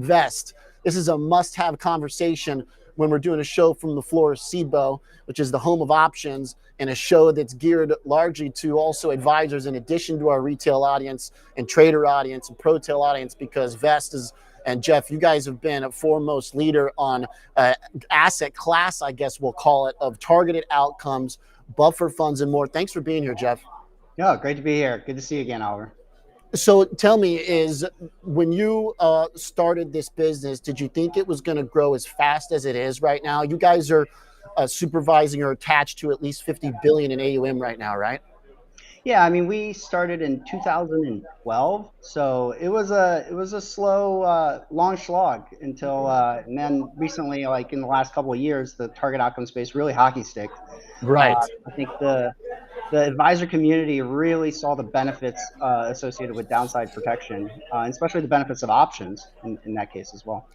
Vest. This is a must-have conversation when we're doing a show from the floor of SIBO, which is the home of options, and a show that's geared largely to also advisors in addition to our retail audience and trader audience and pro-tail audience, because Vest is, and Jeff, you guys have been a foremost leader on asset class, I guess we'll call it, of targeted outcomes, buffer funds, and more. Thanks for being here, Jeff. Yeah, great to be here. Good to see you again, Oliver. So tell me, is when you started this business, did you think it was going to grow as fast as it is right now? You guys are supervising or attached to at least 50 billion in AUM right now, right? Yeah, I mean, we started in 2012, so it was a slow, long slog until and then recently, like in the last couple of years, the target outcome space really hockey sticked. Right. I think the advisor community really saw the benefits associated with downside protection, and especially the benefits of options in that case as well.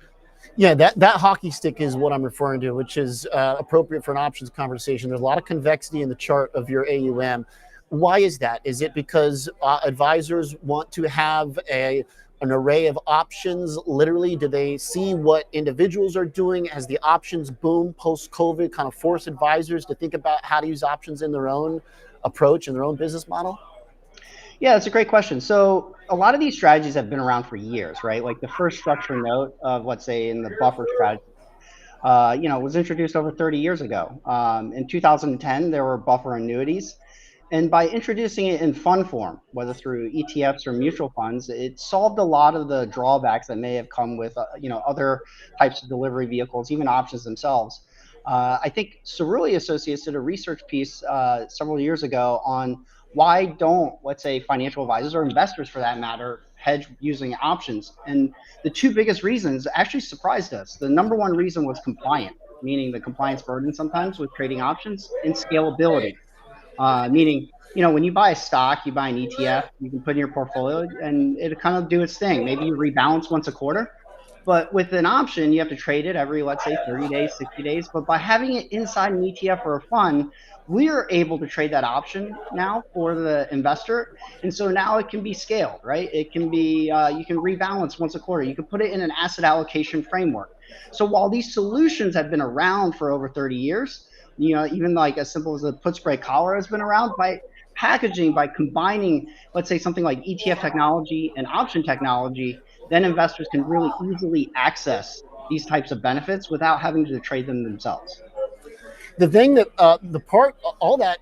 Yeah, that hockey stick is what I'm referring to, which is appropriate for an options conversation. There's a lot of convexity in the chart of your AUM. Why is that? Is it because advisors want to have an array of options? Literally, do they see what individuals are doing as the options boom post-COVID, kind of force advisors to think about how to use options in their own approach and their own business model? Yeah, that's a great question. So a lot of these strategies have been around for years, right? Like the first structure note of, let's say, in the buffer strategy, was introduced over 30 years ago. In 2010, there were buffer annuities. And by introducing it in fund form, whether through ETFs or mutual funds, it solved a lot of the drawbacks that may have come with, other types of delivery vehicles, even options themselves. I think Cerulli Associates did a research piece several years ago on why don't, let's say, financial advisors or investors, for that matter, hedge using options. And the two biggest reasons actually surprised us. The number one reason was compliant, meaning the compliance burden sometimes with trading options, and scalability. Meaning, when you buy a stock, you buy an ETF, you can put in your portfolio and it'll kind of do its thing. Maybe you rebalance once a quarter, but with an option, you have to trade it every, let's say, 30 days, 60 days. But by having it inside an ETF or a fund, we are able to trade that option now for the investor. And so now it can be scaled, right? It can be, you can rebalance once a quarter. You can put it in an asset allocation framework. So while these solutions have been around for over 30 years, even like as simple as the put spread collar has been around, by packaging, by combining, let's say, something like ETF technology and option technology, then investors can really easily access these types of benefits without having to trade them themselves. The thing that all that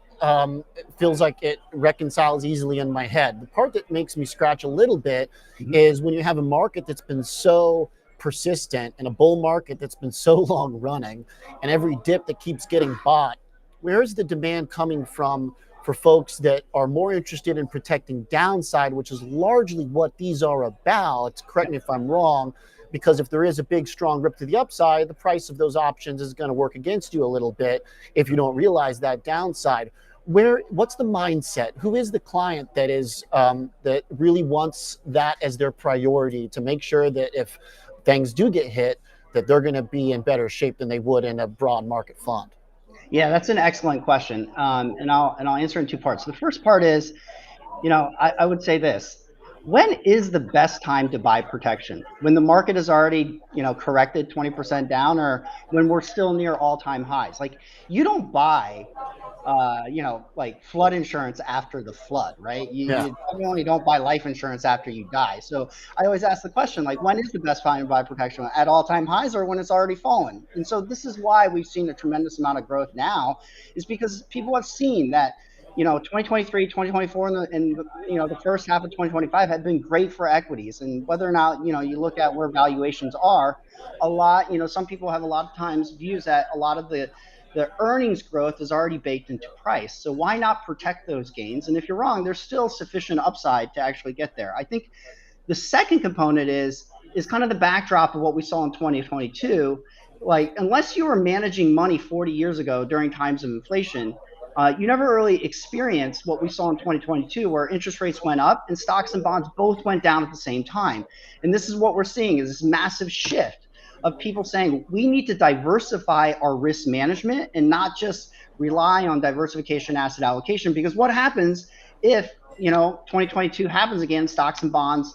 feels like it reconciles easily in my head. The part that makes me scratch a little bit is when you have a market that's been so persistent and a bull market that's been so long running, and every dip that keeps getting bought, where's the demand coming from for folks that are more interested in protecting downside, which is largely what these are about? Correct me if I'm wrong, because if there is a big strong rip to the upside, the price of those options is going to work against you a little bit if you don't realize that downside. What's the mindset? Who is the client that is that really wants that as their priority, to make sure that if things do get hit, that they're going to be in better shape than they would in a broad market fund? Yeah, that's an excellent question, and I'll answer in two parts. The first part is, I would say this: when is the best time to buy protection? When the market is already, corrected 20% down, or when we're still near all-time highs? Like, you don't buy, like flood insurance after the flood, right? Yeah. You definitely don't buy life insurance after you die. So I always ask the question, like, when is the best time to buy protection? At all-time highs or when it's already fallen? And so this is why we've seen a tremendous amount of growth now, is because people have seen that 2023, 2024, and the first half of 2025 had been great for equities. And whether or not, you look at where valuations are, a lot, some people have a lot of times views that a lot of the earnings growth is already baked into price. So why not protect those gains? And if you're wrong, there's still sufficient upside to actually get there. I think the second component is kind of the backdrop of what we saw in 2022. Like, unless you were managing money 40 years ago during times of inflation, you never really experienced what we saw in 2022, where interest rates went up and stocks and bonds both went down at the same time. And this is what we're seeing, is this massive shift of people saying we need to diversify our risk management and not just rely on diversification asset allocation. Because what happens if 2022 happens again, stocks and bonds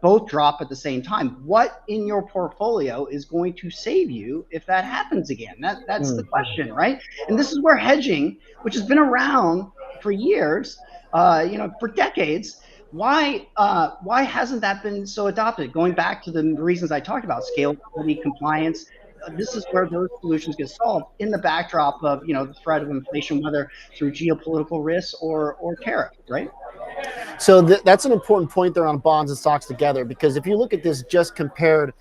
both drop at the same time. What in your portfolio is going to save you if that happens again? That's the question, right? And this is where hedging, which has been around for years, for decades, why hasn't that been so adopted? Going back to the reasons I talked about, scalability, compliance. This is where those solutions get solved in the backdrop of the threat of inflation, whether through geopolitical risks or tariff, right? So that's an important point there on bonds and stocks together, because if you look at this just compared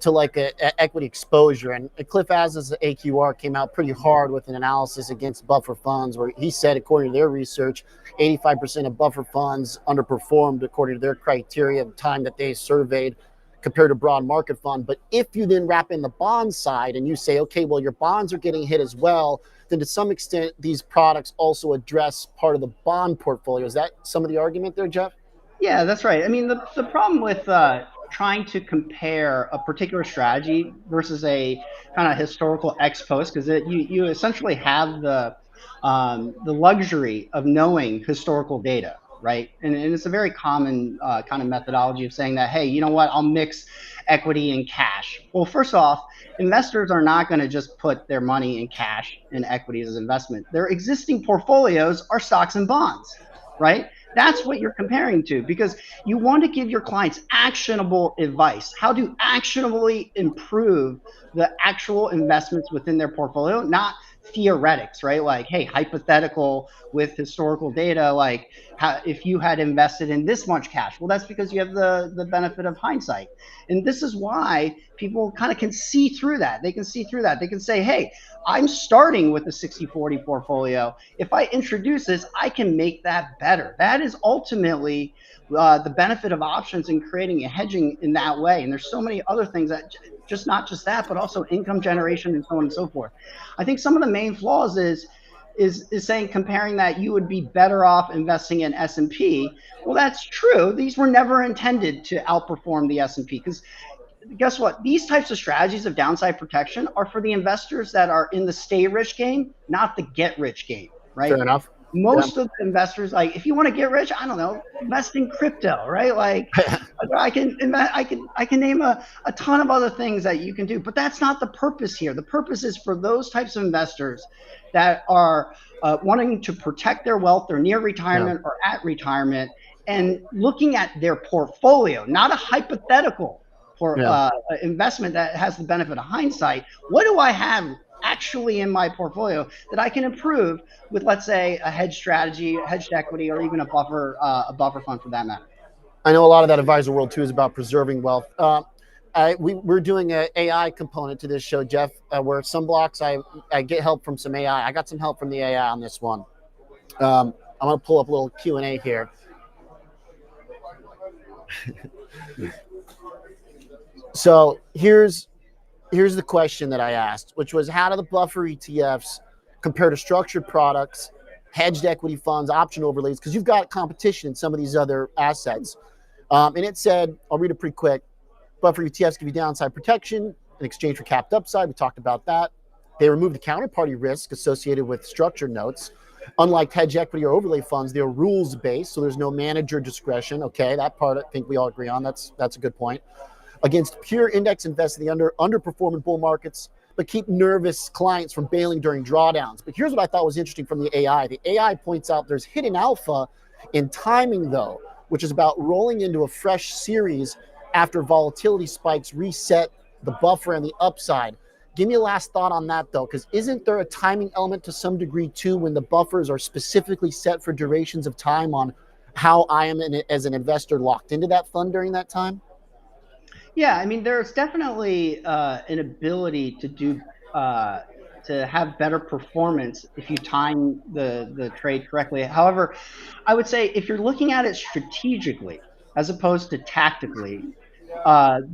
to like a equity exposure, and Cliff Asness's AQR came out pretty hard with an analysis against buffer funds, where he said, according to their research, 85% of buffer funds underperformed according to their criteria of time that they surveyed compared to broad market fund. But if you then wrap in the bond side and you say, okay, well, your bonds are getting hit as well, then to some extent these products also address part of the bond portfolio. Is that some of the argument there, Jeff? Yeah, that's right. I mean, the problem with trying to compare a particular strategy versus a kind of historical ex post, because you essentially have the luxury of knowing historical data, right? And it's a very common kind of methodology of saying that, hey, you know what, I'll mix equity and cash. Well, first off, investors are not going to just put their money in cash and equities as investment. Their existing portfolios are stocks and bonds, right? That's what you're comparing to, because you want to give your clients actionable advice, how to actionably improve the actual investments within their portfolio, not theoretics, right? Like, hey, hypothetical with historical data, like if you had invested in this much cash. Well, that's because you have the benefit of hindsight. And this is why people kind of can see through that. They can see through that. They can say, hey, I'm starting with a 60-40 portfolio. If I introduce this, I can make that better. That is ultimately the benefit of options in creating a hedging in that way. And there's so many other things that not just that, but also income generation and so on and so forth. I think some of the main flaws is saying, comparing that you would be better off investing in S&P. Well, that's true. These were never intended to outperform the S&P, because guess what? These types of strategies of downside protection are for the investors that are in the stay rich game, not the get rich game, right? Fair enough. Most of the investors, like, if you want to get rich, I don't know, invest in crypto, right? Like, I can name a ton of other things that you can do, but that's not the purpose here. The purpose is for those types of investors that are wanting to protect their wealth, they're near retirement or at retirement, and looking at their portfolio, not a hypothetical investment that has the benefit of hindsight. What do I have actually in my portfolio that I can improve with, let's say, a hedge strategy, hedged equity, or even a buffer fund for that matter? I know a lot of that advisor world too is about preserving wealth. We're doing an AI component to this show, Jeff, where some blocks I get help from some AI. I got some help from the AI on this one. I'm going to pull up a little Q&A here. So here's the question that I asked, which was, how do the buffer ETFs compare to structured products, hedged equity funds, option overlays? Because you've got competition in some of these other assets. And it said, I'll read it pretty quick. Buffer ETFs give you downside protection in exchange for capped upside. We talked about that. They remove the counterparty risk associated with structured notes. Unlike hedge equity or overlay funds, they're rules-based, so there's no manager discretion. Okay, that part I think we all agree on. That's a good point. Against pure index invest in the underperforming bull markets, but keep nervous clients from bailing during drawdowns. But here's what I thought was interesting from the AI. The AI points out there's hidden alpha in timing, though, which is about rolling into a fresh series after volatility spikes reset the buffer and the upside. Give me a last thought on that, though, because isn't there a timing element to some degree, too, when the buffers are specifically set for durations of time on how I am, as an investor, locked into that fund during that time? Yeah, I mean, there's definitely an ability to have better performance if you time the trade correctly. However, I would say if you're looking at it strategically as opposed to tactically,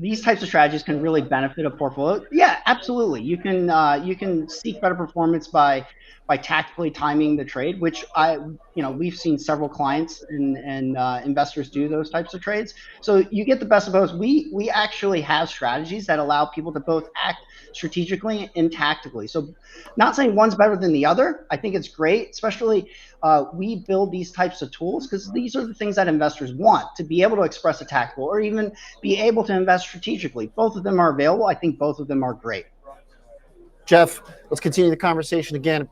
these types of strategies can really benefit a portfolio. Yeah, absolutely. You can seek better performance by tactically timing the trade, which we've seen several clients and investors do those types of trades. So you get the best of both. We actually have strategies that allow people to both act strategically and tactically. So not saying one's better than the other. I think it's great, especially we build these types of tools because these are the things that investors want, to be able to express a tactical or even be able to invest strategically. Both of them are available. I think both of them are great. Jeff, let's continue the conversation again.